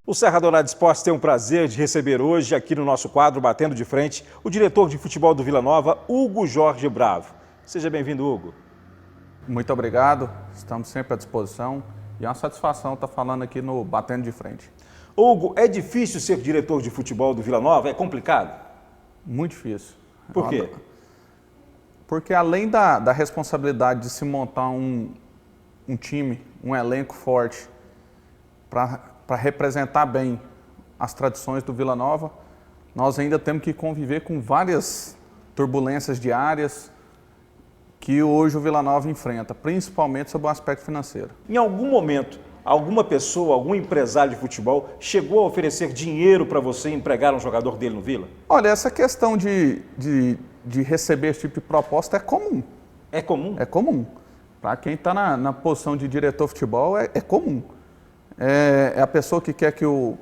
O Serra Dourada Esportes tem o prazer de receber hoje, aqui no nosso quadro Batendo de Frente, o diretor de futebol do Vila Nova, Hugo Jorge Bravo. Seja bem-vindo, Hugo. Muito obrigado, estamos sempre à disposição e é uma satisfação estar falando aqui no Batendo de Frente. Hugo, é difícil ser diretor de futebol do Vila Nova? É complicado? Muito difícil. Por quê? Porque além da responsabilidade de se montar um time, um elenco forte para representar bem as tradições do Vila Nova, nós ainda temos que conviver com várias turbulências diárias que hoje o Vila Nova enfrenta, principalmente sob o aspecto financeiro. Em algum momento, alguma pessoa, algum empresário de futebol chegou a oferecer dinheiro para você empregar um jogador dele no Vila? Olha, essa questão de receber esse tipo de proposta é comum. É comum? É comum. Para quem está na posição de diretor de futebol, é comum. É a pessoa que quer que o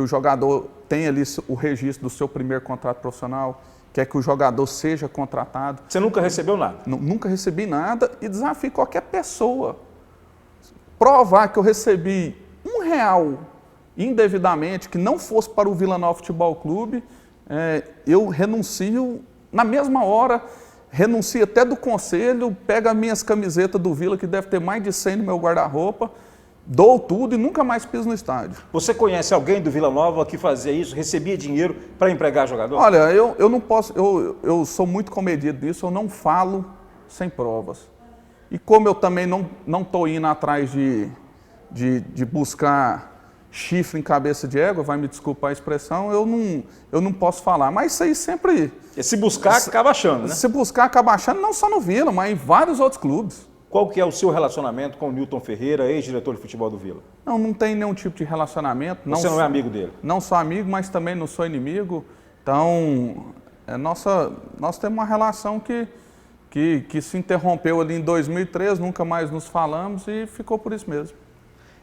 jogador tenha ali o registro do seu primeiro contrato profissional, quer que o jogador seja contratado. Você nunca recebeu nada? Nunca recebi nada e desafio qualquer pessoa. Provar que eu recebi R$1 indevidamente, que não fosse para o Vila Nova Futebol Clube, eu renuncio na mesma hora, renuncio até do conselho, pego as minhas camisetas do Vila, que deve ter mais de 100 no meu guarda-roupa, dou tudo e nunca mais piso no estádio. Você conhece alguém do Vila Nova que fazia isso, recebia dinheiro para empregar jogador? Olha, eu não posso, eu sou muito comedido nisso, eu não falo sem provas. E como eu também não estou indo atrás de buscar chifre em cabeça de égua, vai me desculpar a expressão, eu não posso falar. Mas isso aí sempre... E se buscar, acaba achando, né? Se buscar, acaba achando, não só no Vila, mas em vários outros clubes. Qual que é o seu relacionamento com o Nilton Ferreira, ex-diretor de futebol do Vila? Não tem nenhum tipo de relacionamento. Você não é amigo dele? Não sou amigo, mas também não sou inimigo. Então, nós temos uma relação que se interrompeu ali em 2013, nunca mais nos falamos e ficou por isso mesmo.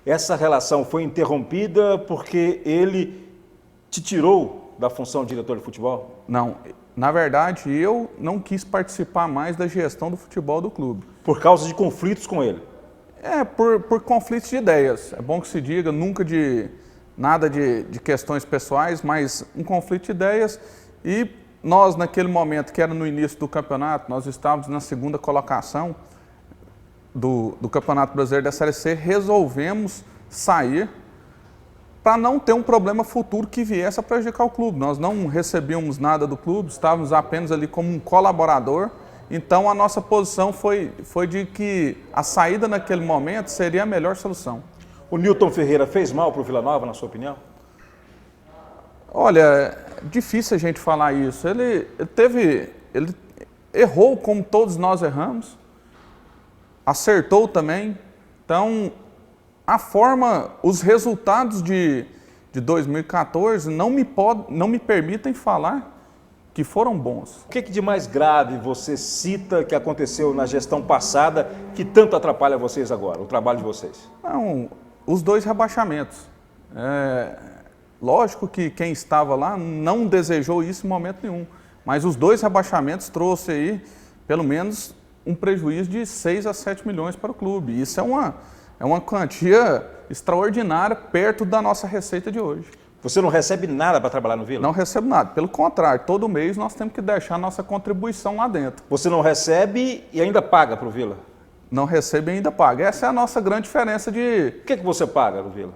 Essa relação foi interrompida porque ele te tirou da função de diretor de futebol? Não, na verdade eu não quis participar mais da gestão do futebol do clube. Por causa de conflitos com ele? Por conflitos de ideias. É bom que se diga, nunca nada de questões pessoais, mas um conflito de ideias. E nós, naquele momento, que era no início do campeonato, nós estávamos na segunda colocação do Campeonato Brasileiro da Série C, resolvemos sair para não ter um problema futuro que viesse a prejudicar o clube. Nós não recebíamos nada do clube, estávamos apenas ali como um colaborador. Então, a nossa posição foi de que a saída naquele momento seria a melhor solução. O Nilton Ferreira fez mal para o Vila Nova, na sua opinião? Olha, é difícil a gente falar isso. Ele errou como todos nós erramos, acertou também. Então, os resultados de 2014 não me permitem falar que foram bons. O que de mais grave você cita que aconteceu na gestão passada que tanto atrapalha vocês agora, o trabalho de vocês? Não, os 2 rebaixamentos. Lógico que quem estava lá não desejou isso em momento nenhum, mas os 2 rebaixamentos trouxe aí, pelo menos, um prejuízo de 6 a 7 milhões para o clube. Isso é uma quantia extraordinária perto da nossa receita de hoje. Você não recebe nada para trabalhar no Vila? Não recebo nada. Pelo contrário, todo mês nós temos que deixar a nossa contribuição lá dentro. Você não recebe e ainda paga para o Vila? Não recebe e ainda paga. Essa é a nossa grande diferença de... O que você paga no Vila?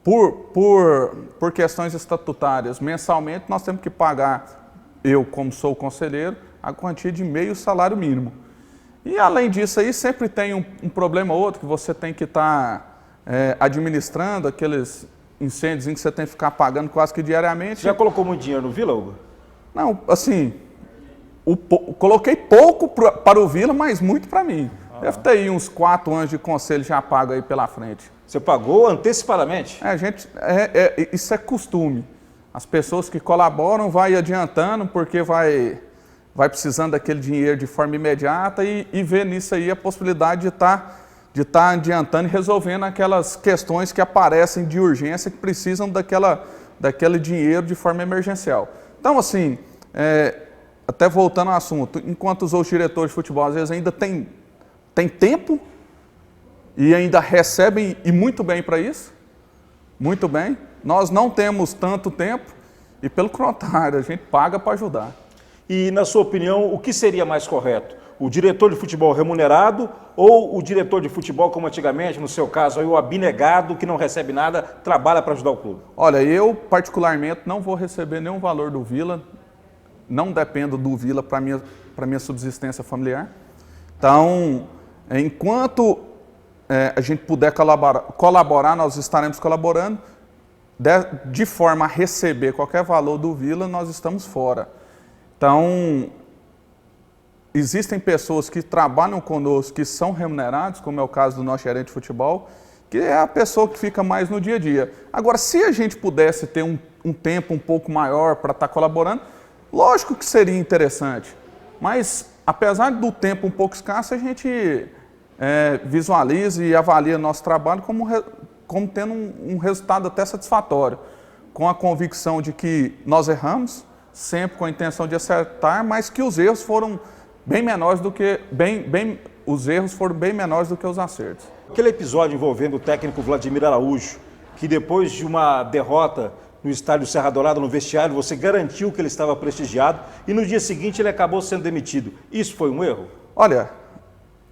Por questões estatutárias, mensalmente nós temos que pagar, eu como sou o conselheiro, a quantia de meio salário mínimo. E além disso aí, sempre tem um problema ou outro que você tem que estar administrando, aqueles incêndios em que você tem que ficar pagando quase que diariamente. Você já colocou muito dinheiro no Vila, Hugo? Não, assim, coloquei pouco para o Vila, mas muito para mim. Deve ter aí uns 4 anos de conselho já pago aí pela frente. Você pagou antecipadamente? Isso é costume. As pessoas que colaboram vai adiantando porque vai precisando daquele dinheiro de forma imediata e vê nisso aí a possibilidade de estar adiantando e resolvendo aquelas questões que aparecem de urgência que precisam daquele dinheiro de forma emergencial. Então, assim, até voltando ao assunto, enquanto os outros diretores de futebol às vezes ainda têm tempo e ainda recebem e muito bem para isso, Muito bem. Nós não temos tanto tempo e, pelo contrário, a gente paga para ajudar. E, na sua opinião, o que seria mais correto? O diretor de futebol remunerado ou o diretor de futebol, como antigamente, no seu caso, aí, o abnegado, que não recebe nada, trabalha para ajudar o clube? Olha, eu particularmente não vou receber nenhum valor do Vila, não dependo do Vila para minha subsistência familiar. Então, enquanto a gente puder colaborar, nós estaremos colaborando. De forma a receber qualquer valor do Vila, nós estamos fora. Então, existem pessoas que trabalham conosco, que são remunerados, como é o caso do nosso gerente de futebol, que é a pessoa que fica mais no dia a dia. Agora, se a gente pudesse ter um tempo um pouco maior para estar colaborando, lógico que seria interessante. Mas, apesar do tempo um pouco escasso, a gente visualiza e avalia nosso trabalho como tendo um resultado até satisfatório, com a convicção de que nós erramos, sempre com a intenção de acertar, mas que os erros foram bem menores do que os acertos. Aquele episódio envolvendo o técnico Vladimir Araújo, que depois de uma derrota no estádio Serra Dourada, no vestiário, você garantiu que ele estava prestigiado e no dia seguinte ele acabou sendo demitido. Isso foi um erro? Olha,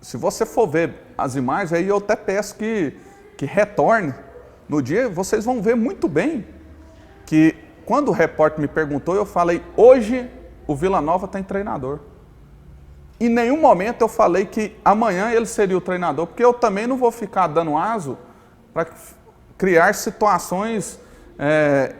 se você for ver as imagens, aí eu até peço que retorne. No dia, vocês vão ver muito bem que quando o repórter me perguntou, eu falei, hoje o Vila Nova tem treinador. Em nenhum momento eu falei que amanhã ele seria o treinador, porque eu também não vou ficar dando aso para criar situações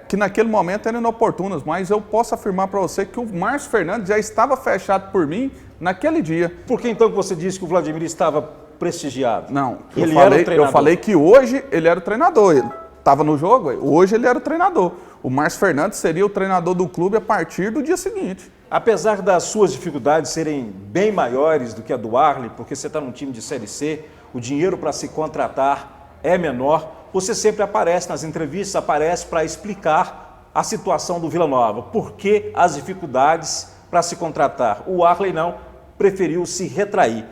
que naquele momento eram inoportunas, mas eu posso afirmar para você que o Márcio Fernandes já estava fechado por mim naquele dia. Por que então você disse que o Vladimir estava prestigiado? Não, eu falei que hoje ele era o treinador, ele estava no jogo, hoje ele era o treinador. O Márcio Fernandes seria o treinador do clube a partir do dia seguinte. Apesar das suas dificuldades serem bem maiores do que a do Arley, porque você está num time de Série C, o dinheiro para se contratar é menor, você sempre aparece nas entrevistas, aparece para explicar a situação do Vila Nova. Por que as dificuldades para se contratar? O Arley não, preferiu se retrair.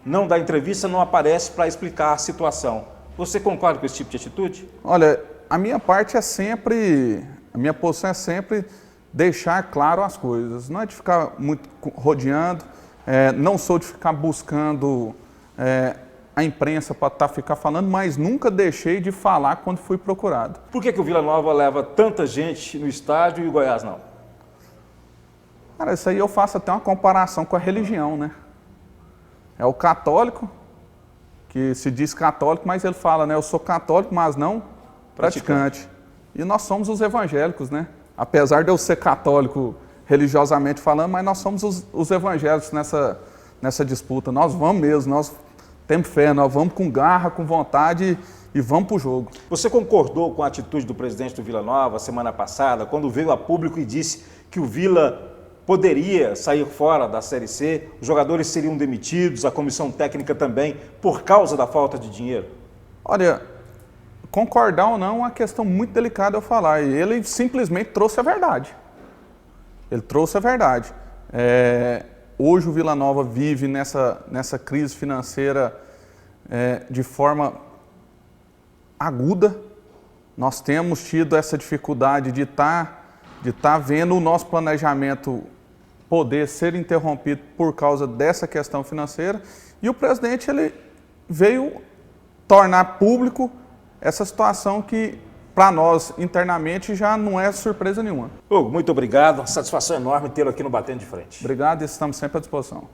Não dá entrevista, não aparece para explicar a situação. Você concorda com esse tipo de atitude? Olha, a minha posição é sempre deixar claro as coisas. Não é de ficar muito rodeando, não sou de ficar buscando a imprensa para ficar falando, mas nunca deixei de falar quando fui procurado. Por que o Vila Nova leva tanta gente no estádio e o Goiás não? Cara, isso aí eu faço até uma comparação com a religião, né? É o católico, que se diz católico, mas ele fala, né? Eu sou católico, mas não praticante. E nós somos os evangélicos, né? Apesar de eu ser católico religiosamente falando, mas nós somos os evangélicos nessa disputa. Nós vamos mesmo, nós temos fé, nós vamos com garra, com vontade e vamos para o jogo. Você concordou com a atitude do presidente do Vila Nova semana passada, quando veio a público e disse que o Vila poderia sair fora da Série C, os jogadores seriam demitidos, a comissão técnica também, por causa da falta de dinheiro? Olha, concordar ou não é uma questão muito delicada eu falar, e ele simplesmente trouxe a verdade. Ele trouxe a verdade. Hoje o Vila Nova vive nessa crise financeira de forma aguda. Nós temos tido essa dificuldade de estar vendo o nosso planejamento poder ser interrompido por causa dessa questão financeira, e o presidente ele veio tornar público essa situação que, para nós, internamente, já não é surpresa nenhuma. Hugo, muito obrigado, uma satisfação enorme tê-lo aqui no Batendo de Frente. Obrigado e estamos sempre à disposição.